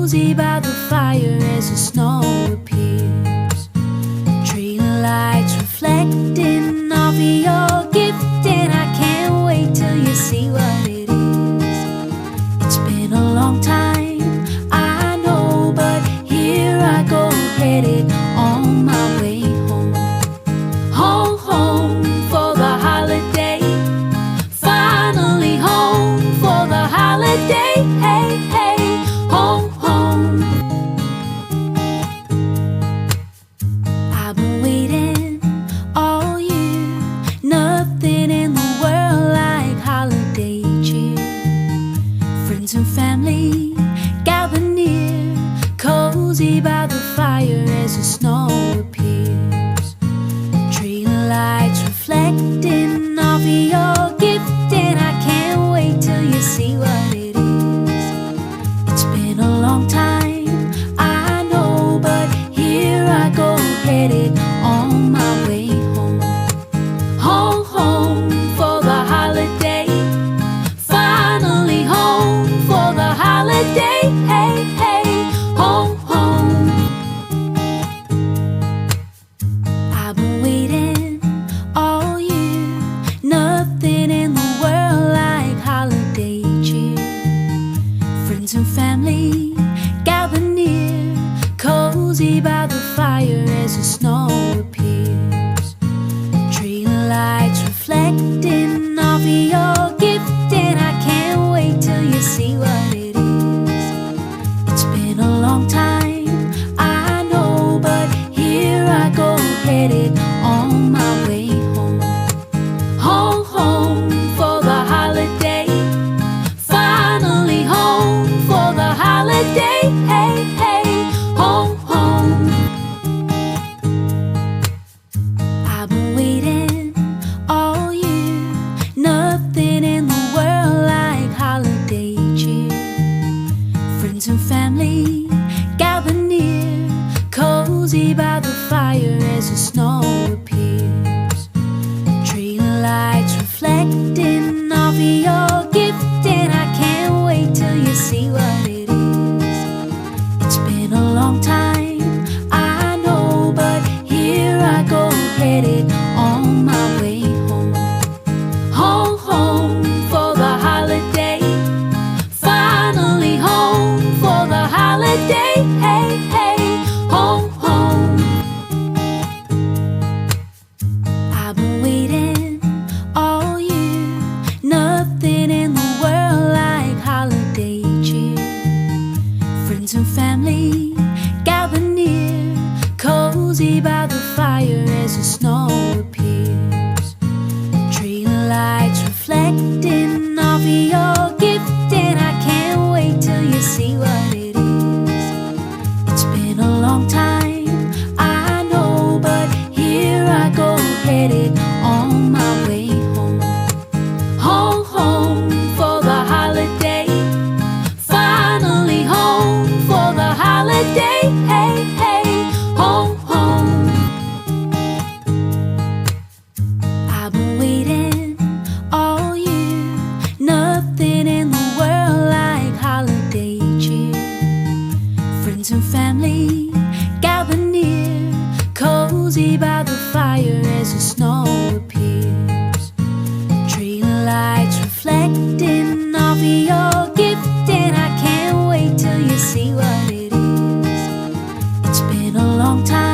cozy by the fire as the snow appears. Tree lights reflecting off of your gift, and I can't wait till you see what it is. It's been a long time, I know, but here I go, headed on my way home. Home, home for the holiday. Finally home for the holiday. Hey, hey, home, home. I've been waiting all year. Nothing in the world like holiday cheer. Friends and family gather near, cozy by the fire as the snow appears. Tree lights reflecting off of your gift, and I can't wait till you see what it is. It's been a long time, I know, but here I go, headed on my way home. Home, home for the holiday. Finally home for the holiday. Hey, hey, home, home. I've been waiting all year. Nothing in the world like holiday cheer. Friends and family gather near, cozy by the fire as the snow appears. Tree lights reflecting off of your gift, and I can't wait till you see what it is. It's been a long time, I know, but here I go, headed on my way home. Home, home for the holiday. Finally home for the holiday. Hey, hey, home, home. I've been waiting all year. Nothing in the world like holiday cheer. Friends and family gather near, cozy by the fire as the snow appears. Tree lights reflecting off of your gift, and I can't wait till you see what it is. It's been a long time, I know, but here I go, headed on my way home. Home, home for the holiday. Finally home for the holiday. Hey, hey, home, home. I've been waiting all year. Nothing in the world like holiday cheer. Friends and family gather near, cozy by the fire as the snow appears. Tree lights reflecting off of your gift, and I can't wait till you see what it is. It's been a long time, I know, but here I go, headed on my way home. Home, home for the holiday. Finally home for the holiday. Hey, hey, home, home. I've been waiting all year. Nothing in the world like holiday cheer. Friends and family gather near, cozy by the fire as the snow appears. Tree lights reflecting off of your gift, and I can't wait till you see what it is. It's been a long time, I know, but here I go, headed on my way home. Home, home for the holiday. Finally home for the holiday. Hey, hey, home, home. I've been waiting all year. Nothing in the world like holiday cheer. Friends and family gather near, cozy by the fire as the snow appears. Tree lights reflecting off of your gift, and I can't wait till you see what it is. It's been a long time, I know, but here I go, headed on my way home. Home, home for the holiday. Finally home for the holiday. Hey, hey, home, home. I've been waiting all year. Nothing in the world like holiday cheer. Friends and family gather near, cozy by the fire as the snow appears. Tree lights reflecting off of your gift, and I can't wait till you see what it is. It's been a long time.